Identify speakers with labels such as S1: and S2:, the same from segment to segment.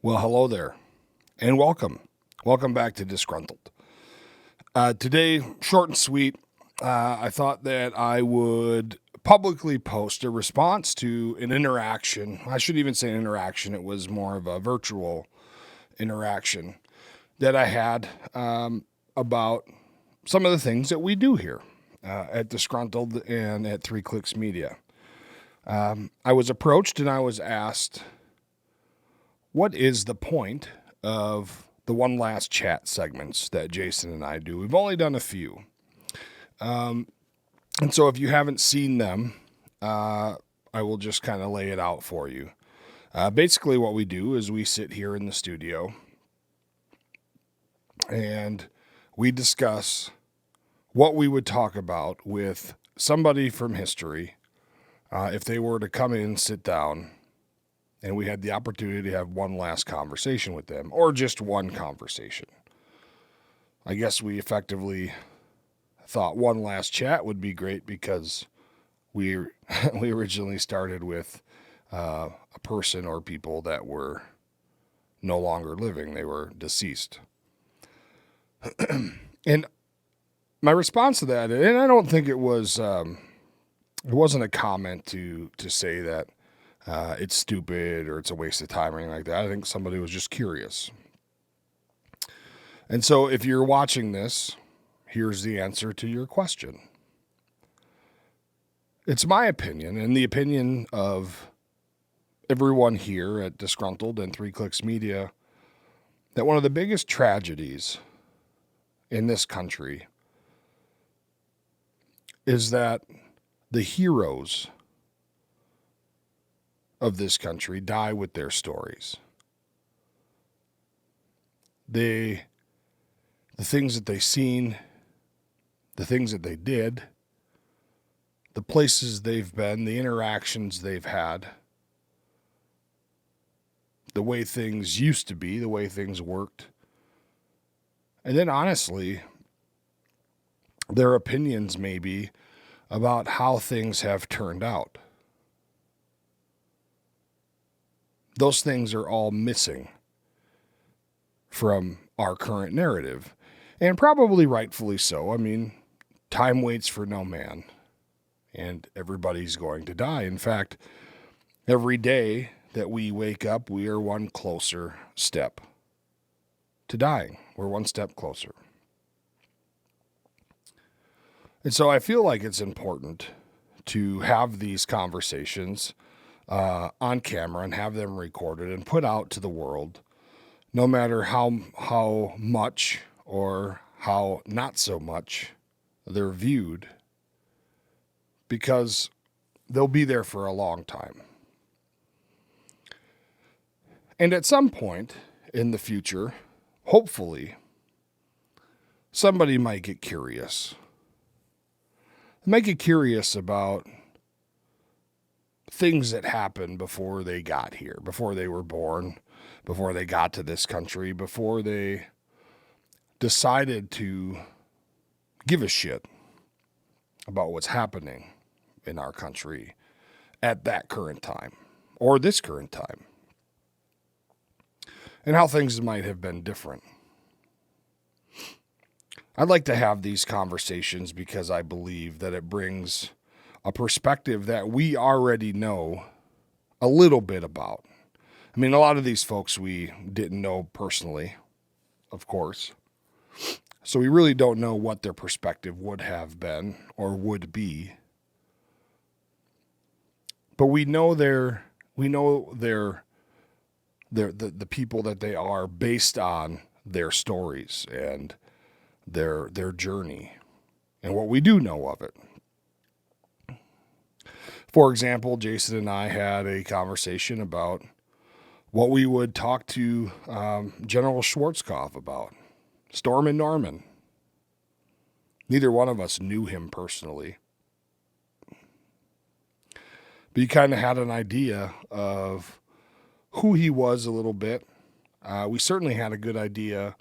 S1: Well, hello there, and welcome. Welcome back to Disgruntled. Today, short and sweet, I thought that I would publicly post a response to an interaction. I should even say an interaction, it was more of a virtual interaction that I had about some of the things that we do here at Disgruntled and at Three Clicks Media. I was approached and I was asked, what is the point of the one last chat segments that Jason and I do? We've only done a few. And so if you haven't seen them, I will just kind of lay it out for you. Basically, what we do is we sit here in the studio and we discuss what we would talk about with somebody from history if they were to come in, sit down, and we had the opportunity to have one last conversation with them, or just one conversation. I guess we effectively thought one last chat would be great because we we originally started with a person or people that were no longer living; they were deceased. And my response to that, and I don't think it wasn't a comment to say that it's stupid or it's a waste of time or anything like that. I think somebody was just curious. And so if you're watching this, here's the answer to your question. It's my opinion and the opinion of everyone here at Disgruntled and Three Clicks Media that one of the biggest tragedies in this country is that the heroes of this country die with their stories. The things that they've seen, the things that they did, the places they've been, the interactions they've had, the way things used to be, the way things worked. And then honestly, their opinions maybe about how things have turned out. Those things are all missing from our current narrative, and probably rightfully so. I mean, time waits for no man, and everybody's going to die. In fact, every day that we wake up, we are one closer step to dying. We're one step closer. And so I feel like it's important to have these conversations on camera and have them recorded and put out to the world, no matter how much or how not so much they're viewed, because they'll be there for a long time. And at some point in the future, hopefully, somebody might get curious. They might get curious about things that happened before they got here, before they were born, before they got to this country, before they decided to give a shit about what's happening in our country at that current time or this current time, and how things might have been different. I'd like to have these conversations because I believe that it brings a perspective that we already know a little bit about. I mean, a lot of these folks we didn't know personally, of course. So we really don't know what their perspective would have been or would be. But we know the people that they are based on their stories and their journey and what we do know of it. For example, Jason and I had a conversation about what we would talk to General Schwarzkopf about, Stormin' Norman. Neither one of us knew him personally, but you kind of had an idea of who he was a little bit. We certainly had a good idea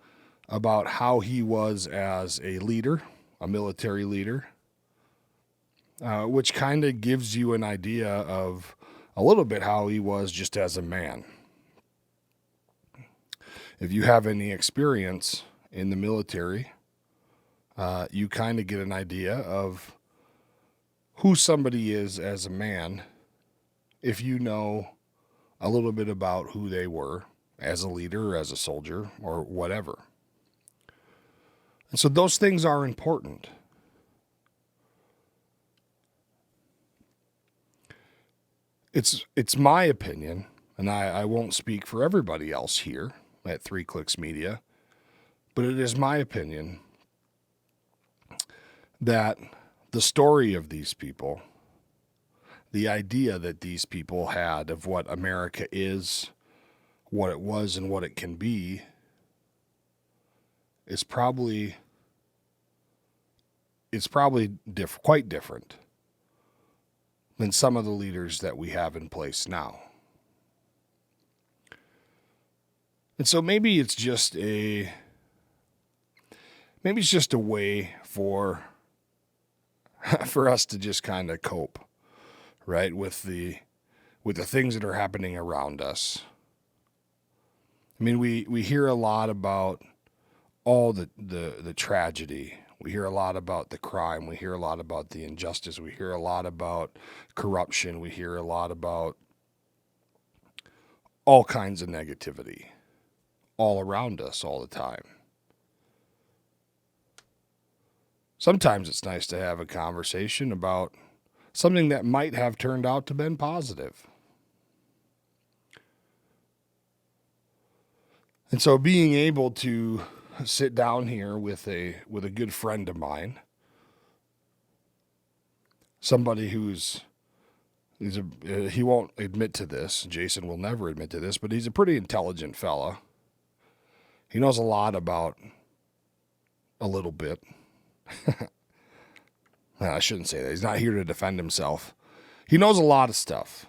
S1: about how he was as a leader, a military leader, which kind of gives you an idea of a little bit how he was just as a man. if you have any experience in the military, you kind of get an idea of who somebody is as a man if you know a little bit about who they were as a leader or as a soldier or whatever. And so those things are important. It's my opinion, and I won't speak for everybody else here at 3 Clicks Media, but it is my opinion that the story of these people, the idea that these people had of what America is, what it was, and what it can be, is probably quite different than some of the leaders that we have in place now. And so maybe it's just a way for us to just kind of cope, right, with the things that are happening around us. I mean, we hear a lot about all the tragedy. We hear a lot about the crime. We hear a lot about the injustice. We hear a lot about corruption. We hear a lot about all kinds of negativity all around us all the time. Sometimes it's nice to have a conversation about something that might have turned out to been positive. And so being able to sit down here with a good friend of mine, somebody he won't admit to this, Jason will never admit to this, but he's a pretty intelligent fella. He knows a lot about a little bit. I shouldn't say that. He's not here to defend himself. He knows a lot of stuff.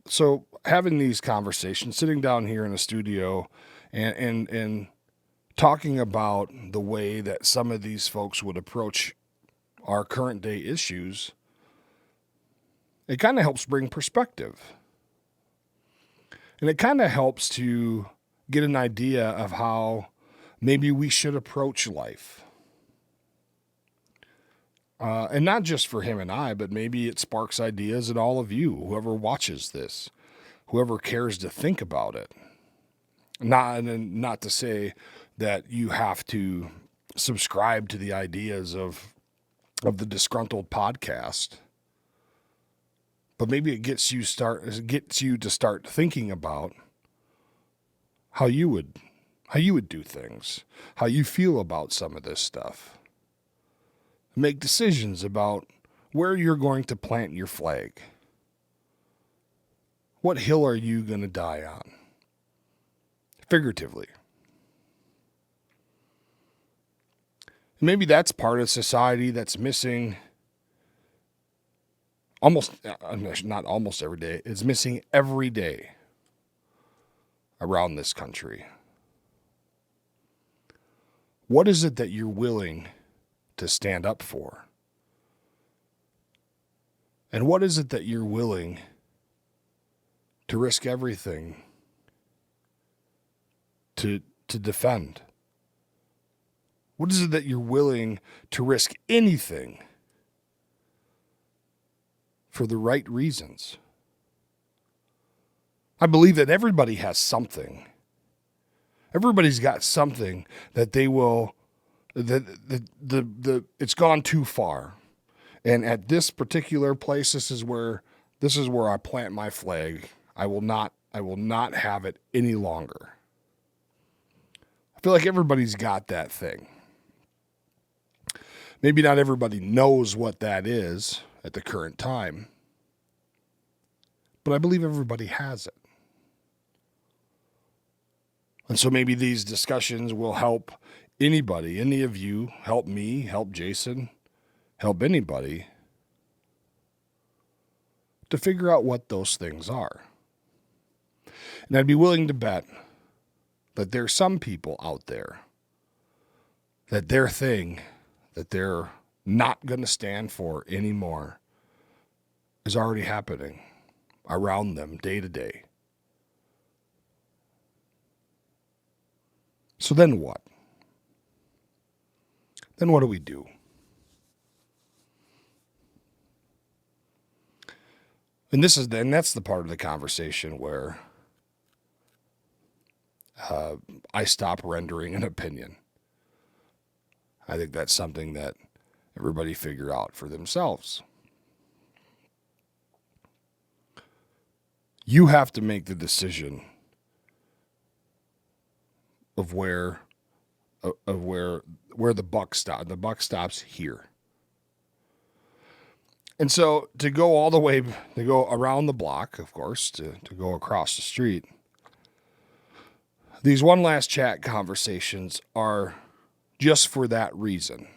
S1: So having these conversations, sitting down here in a studio and talking about the way that some of these folks would approach our current day issues, it kind of helps bring perspective. And it kind of helps to get an idea of how maybe we should approach life. And not just for him and I, but maybe it sparks ideas in all of you, whoever watches this, whoever cares to think about it. Not to say that you have to subscribe to the ideas of the Disgruntled podcast, but maybe it gets you to start thinking about how you would do things, how you feel about some of this stuff. Make decisions about where you're going to plant your flag. What hill are you going to die on? Figuratively. Maybe that's part of society that's missing not almost every day. It's missing every day around this country. What is it that you're willing to stand up for? And what is it that you're willing to risk everything to defend? What is it that you're willing to risk anything for the right reasons? I believe that everybody has something. Everybody's got something that they will, it's gone too far. And at this particular place, this is where I plant my flag. I will not have it any longer. I feel like everybody's got that thing. Maybe not everybody knows what that is at the current time, but I believe everybody has it. And so maybe these discussions will help anybody, any of you, help me, help Jason, help anybody to figure out what those things are. And I'd be willing to bet that there's some people out there that their thing that they're not going to stand for anymore is already happening around them day to day, So then what? Then what do we do? And that's the part of the conversation where I stop rendering an opinion. I think that's something that everybody figure out for themselves. You have to make the decision of where the buck stops. The buck stops here. And so to go all the way, to go around the block, of course, to go across the street, these one last chat conversations are just for that reason.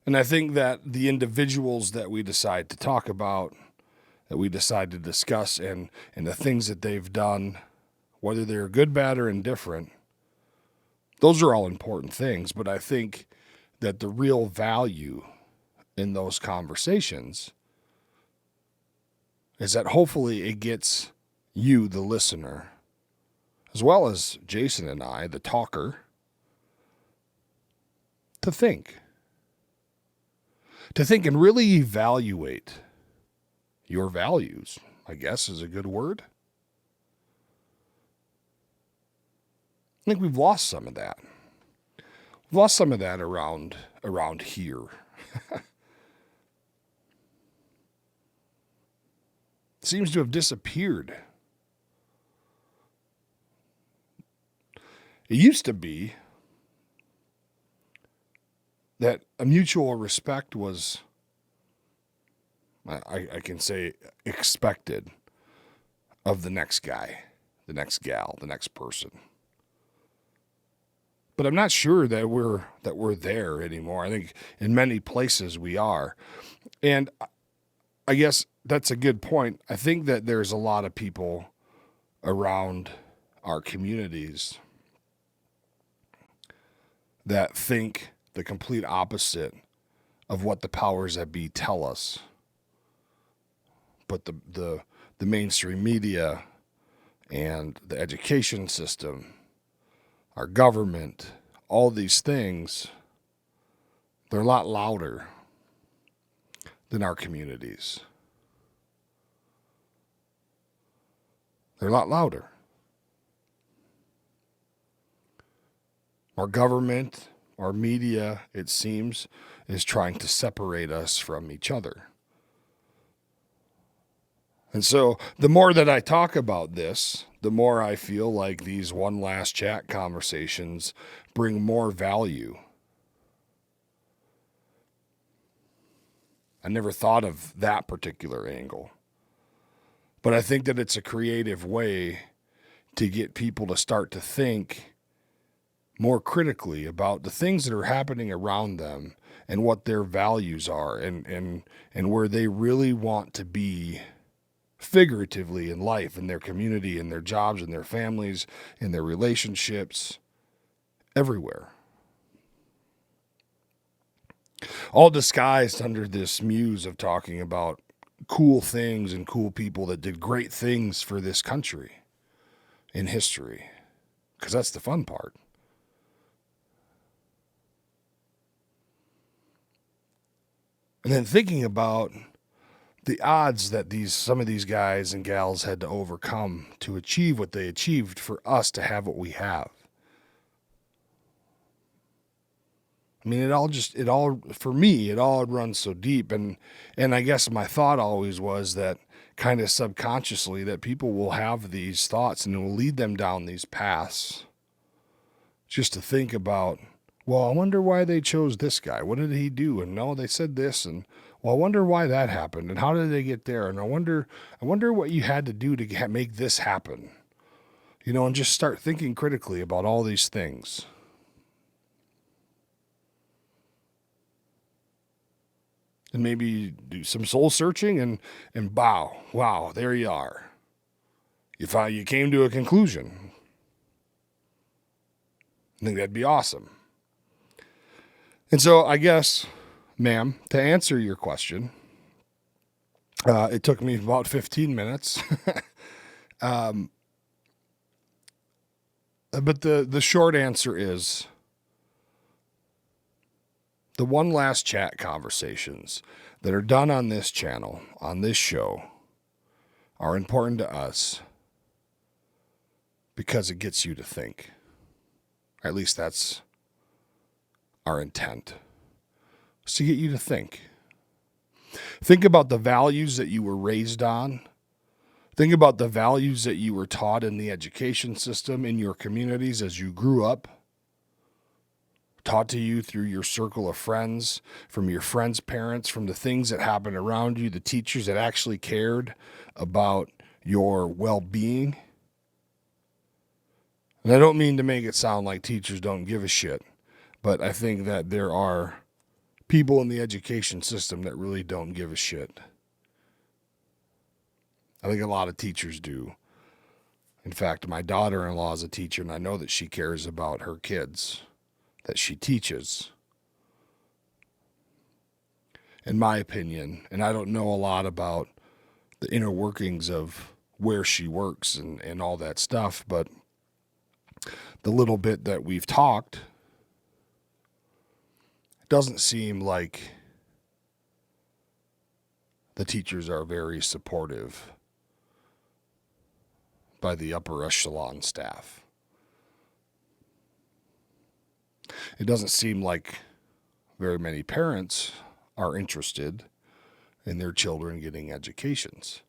S1: And I think that the individuals that we decide to talk about, that we decide to discuss, and the things that they've done, whether they're good, bad, or indifferent, those are all important things. But I think that the real value in those conversations is that hopefully it gets you, the listener, as well as Jason and I, the talker, to think and really evaluate your values, I guess is a good word. I think we've lost some of that. We've lost some of that around here. Seems to have disappeared. It used to be that a mutual respect was, I can say, expected of the next guy, the next gal, the next person. But I'm not sure that we're there anymore. I think in many places we are. And I guess that's a good point. I think that there's a lot of people around our communities that think the complete opposite of what the powers that be tell us. But the mainstream media and the education system, our government, all these things, they're a lot louder than our communities. They're a lot louder. Our government, our media, it seems, is trying to separate us from each other. And so the more that I talk about this, the more I feel like these one last chat conversations bring more value. I never thought of that particular angle. But I think that it's a creative way to get people to start to think more critically about the things that are happening around them and what their values are and where they really want to be figuratively in life, in their community, in their jobs, in their families, in their relationships, everywhere. All disguised under this muse of talking about cool things and cool people that did great things for this country in history, because that's the fun part. And then thinking about the odds that some of these guys and gals had to overcome to achieve what they achieved for us to have what we have. I mean, for me, it all runs so deep. And I guess my thought always was that kind of subconsciously that people will have these thoughts and it will lead them down these paths just to think about, well, I wonder why they chose this guy. What did he do? And no, they said this. And well, I wonder why that happened. And how did they get there? And I wonder what you had to do to make this happen. And just start thinking critically about all these things. And maybe do some soul searching and wow, there you are. You came to a conclusion. I think that'd be awesome. And so I guess, ma'am, to answer your question, it took me about 15 minutes. But the short answer is the one last chat conversations that are done on this channel, on this show, are important to us because it gets you to think. At least that's our intent. It's to get you to think. Think about the values that you were raised on. Think about the values that you were taught in the education system, in your communities as you grew up. Taught to you through your circle of friends, from your friends' parents, from the things that happened around you, the teachers that actually cared about your well-being. And I don't mean to make it sound like teachers don't give a shit, but I think that there are people in the education system that really don't give a shit. I think a lot of teachers do. In fact, my daughter-in-law is a teacher, and I know that she cares about her kids that she teaches. In my opinion, and I don't know a lot about the inner workings of where she works and all that stuff, but the little bit that we've talked, it doesn't seem like the teachers are very supportive by the upper echelon staff. It doesn't seem like very many parents are interested in their children getting educations.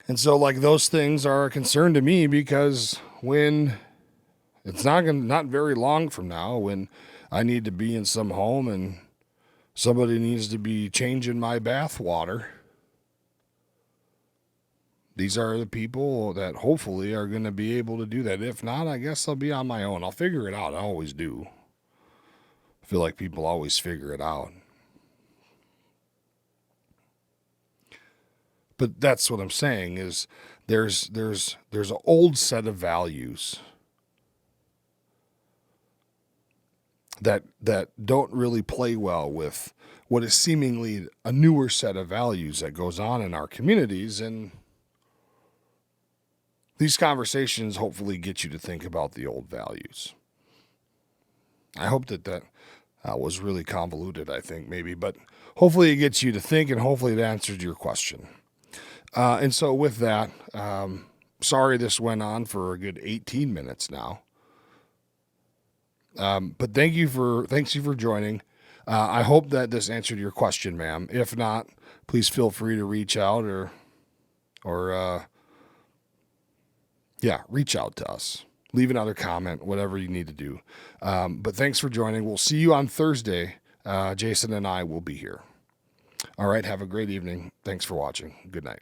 S1: And so, like, those things are a concern to me because when it's not very long from now, when I need to be in some home and somebody needs to be changing my bath water, these are the people that hopefully are going to be able to do that. If not, I guess I'll be on my own. I'll figure it out. I always do. I feel like people always figure it out. But that's what I'm saying is there's an old set of values that don't really play well with what is seemingly a newer set of values that goes on in our communities. And these conversations hopefully get you to think about the old values. I hope that was really convoluted, I think, maybe, but hopefully it gets you to think and hopefully it answered your question. And so with that, sorry this went on for a good 18 minutes now. But thanks you for joining. I hope that this answered your question, ma'am. If not, please feel free to reach out or reach out to us. Leave another comment, whatever you need to do. But thanks for joining. We'll see you on Thursday. Jason and I will be here. All right. Have a great evening. Thanks for watching. Good night.